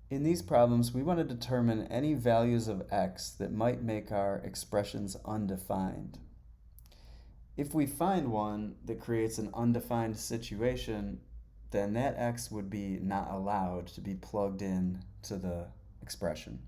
In these problems, we want to determine any values of x that might make our expressions undefined. If we find one that creates an undefined situation, then that x would be not allowed to be plugged in to the expression.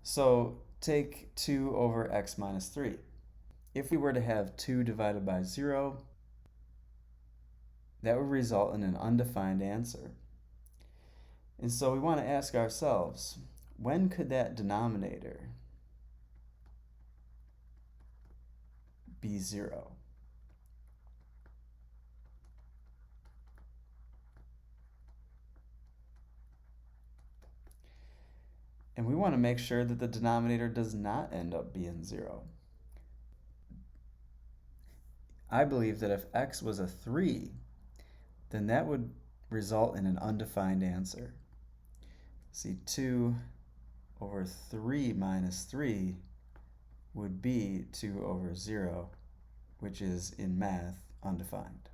So take 2 over x minus 3. If we were to have 2 divided by 0, that would result in an undefined answer. And so we want to ask ourselves, when could that denominator be 0? And we want to make sure that the denominator does not end up being 0. I believe that if x was a 3, then that would result in an undefined answer. See, 2 over 3 minus 3 would be 2 over 0, which is, in math, undefined.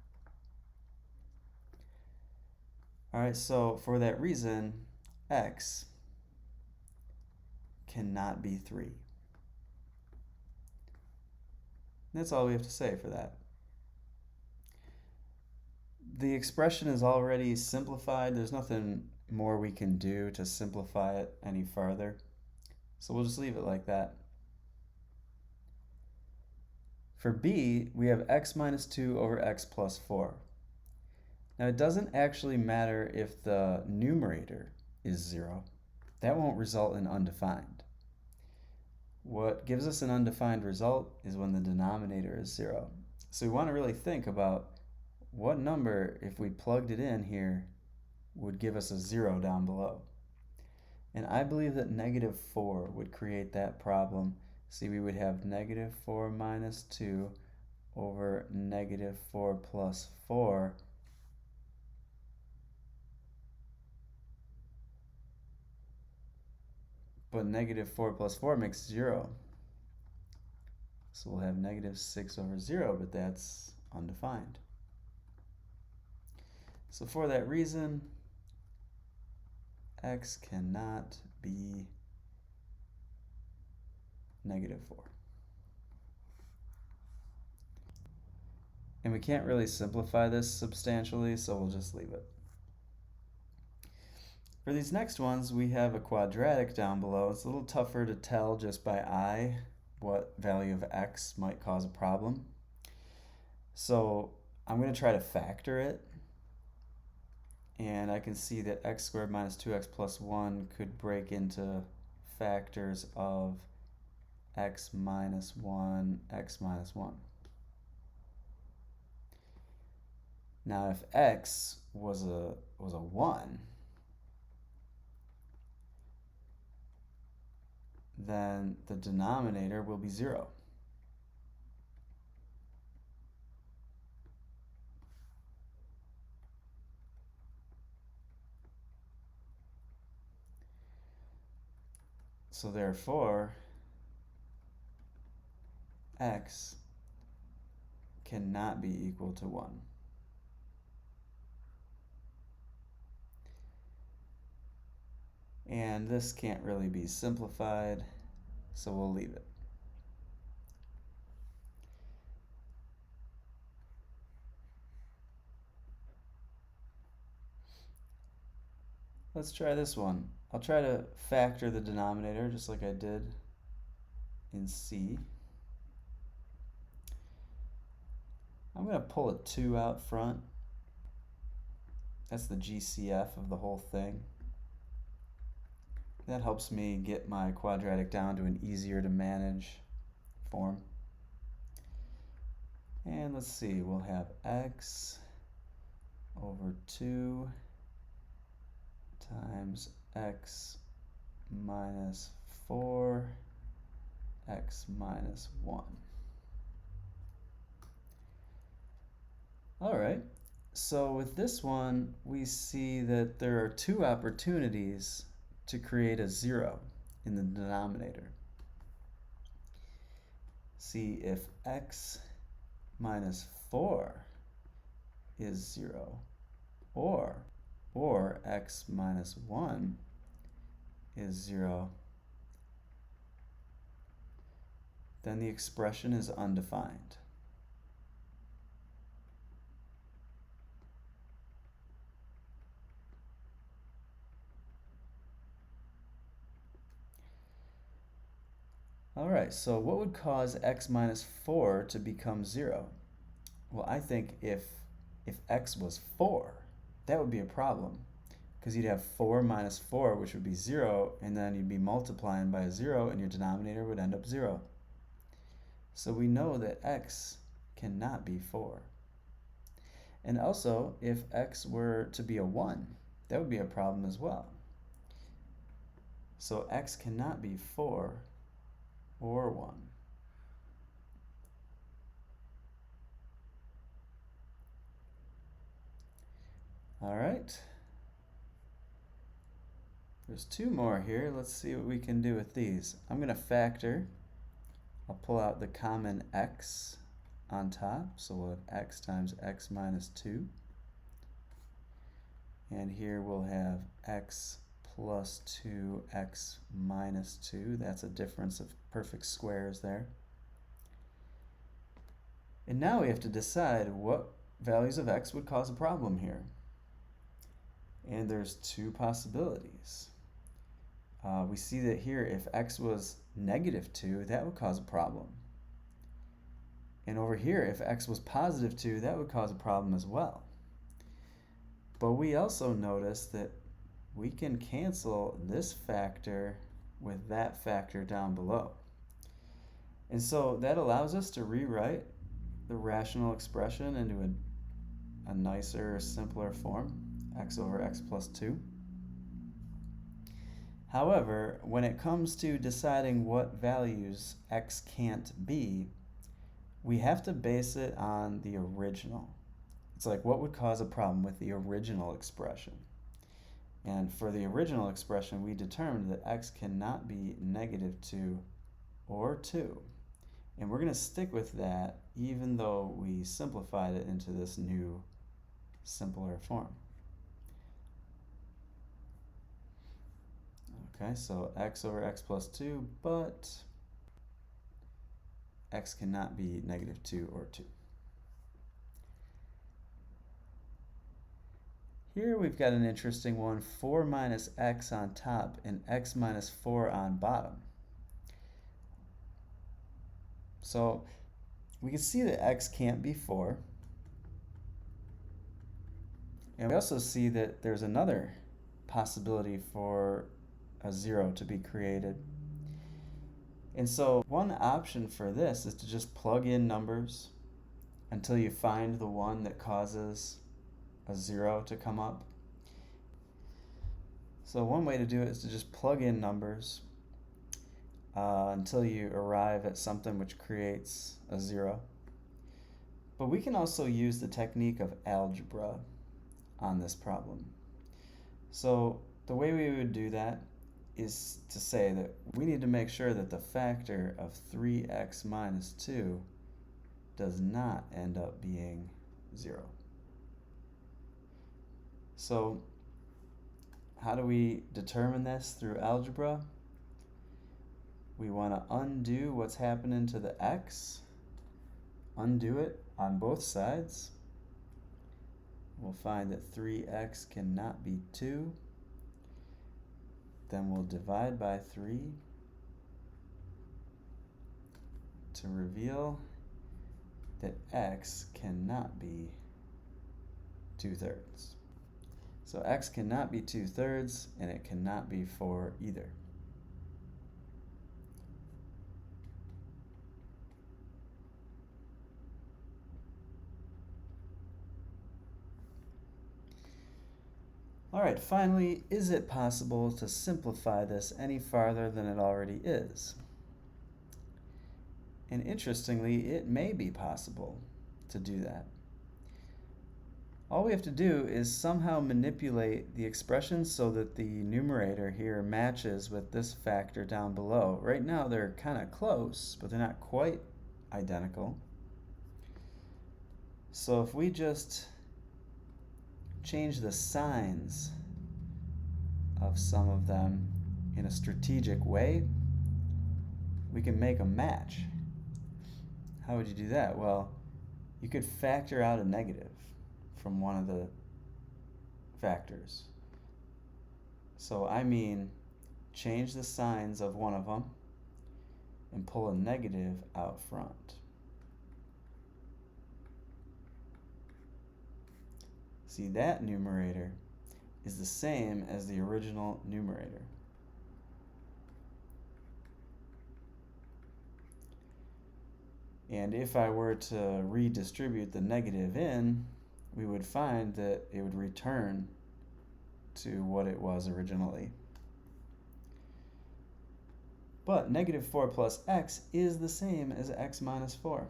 All right, so for that reason, x cannot be 3. That's all we have to say for that. The expression is already simplified. There's nothing more we can do to simplify it any further. So we'll just leave it like that. For b, we have x minus 2 over x plus 4. Now it doesn't actually matter if the numerator is 0. That won't result in undefined. What gives us an undefined result is when the denominator is 0. So we want to really think about what number, if we plugged it in here, would give us a 0 down below. And I believe that negative 4 would create that problem. See, we would have negative 4 minus 2 over negative 4 plus 4. But negative 4 plus 4 makes 0. So we'll have negative 6 over 0, but that's undefined. So for that reason, x cannot be negative 4. And we can't really simplify this substantially, so we'll just leave it. For these next ones, we have a quadratic down below. It's a little tougher to tell just by eye what value of x might cause a problem. So I'm going to try to factor it. And I can see that x squared minus 2x plus 1 could break into factors of x minus 1, x minus 1. Now if x was a 1, then the denominator will be 0. So therefore, x cannot be equal to 1. And this can't really be simplified, so we'll leave it. Let's try this one. I'll try to factor the denominator just like I did in C. I'm going to pull a 2 out front. That's the GCF of the whole thing. That helps me get my quadratic down to an easier to manage form. And let's see, we'll have x over 2 times x minus 4, x minus 1. All right, so with this one, we see that there are 2 opportunities to create a 0 in the denominator. See, if x minus 4 is 0, or or x minus 1 is 0, then the expression is undefined. All right, so what would cause x minus 4 to become 0? Well, I think if x was 4, that would be a problem, because you'd have 4 minus 4, which would be 0, and then you'd be multiplying by a 0, and your denominator would end up 0. So we know that x cannot be 4. And also, if x were to be a 1, that would be a problem as well. So x cannot be 4 or 1. All right. There's 2 more here. Let's see what we can do with these. I'm going to factor. I'll pull out the common x on top. So we'll have x times x minus 2. And here we'll have x plus 2x minus 2. That's a difference of perfect squares there. And now we have to decide what values of x would cause a problem here. And there's 2 possibilities. We see that here, if x was negative 2, that would cause a problem. And over here, if x was positive 2, that would cause a problem as well. But we also notice that we can cancel this factor with that factor down below. And so that allows us to rewrite the rational expression into a nicer, simpler form, x over x plus 2. However, when it comes to deciding what values x can't be, we have to base it on the original. It's like, what would cause a problem with the original expression? And for the original expression, we determined that x cannot be negative 2 or 2. And we're going to stick with that even though we simplified it into this new, simpler form. Okay, so x over x plus 2, but x cannot be negative 2 or 2. Here we've got an interesting one, 4 minus x on top and x minus 4 on bottom. So we can see that x can't be 4. And we also see that there's another possibility for a 0 to be created. And so one option for this is to just plug in numbers until you find the one that causes a 0 to come up. So one way to do it is to just plug in numbers until you arrive at something which creates a 0. But we can also use the technique of algebra on this problem. So the way we would do that is to say that we need to make sure that the factor of 3x minus 2 does not end up being 0. So how do we determine this through algebra? We want to undo what's happening to the x, undo it on both sides. We'll find that 3x cannot be 2. Then we'll divide by 3 to reveal that x cannot be 2/3. So x cannot be 2/3, and it cannot be 4 either. All right, finally, is it possible to simplify this any farther than it already is? And interestingly, it may be possible to do that. All we have to do is somehow manipulate the expression so that the numerator here matches with this factor down below. Right now they're kind of close, but they're not quite identical. So if we just change the signs of some of them in a strategic way, we can make a match. How would you do that? Well, you could factor out a negative from one of the factors. So I mean, change the signs of one of them and pull a negative out front. See, that numerator is the same as the original numerator. And if I were to redistribute the negative in, we would find that it would return to what it was originally. But negative 4 plus x is the same as x minus 4.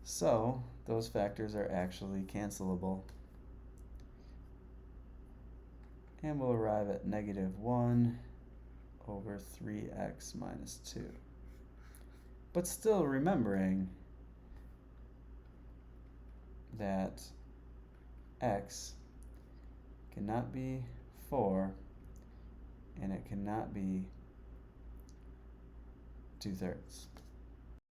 So those factors are actually cancelable. And we'll arrive at negative 1 over 3x minus 2. But still remembering that x cannot be 4 and it cannot be 2/3.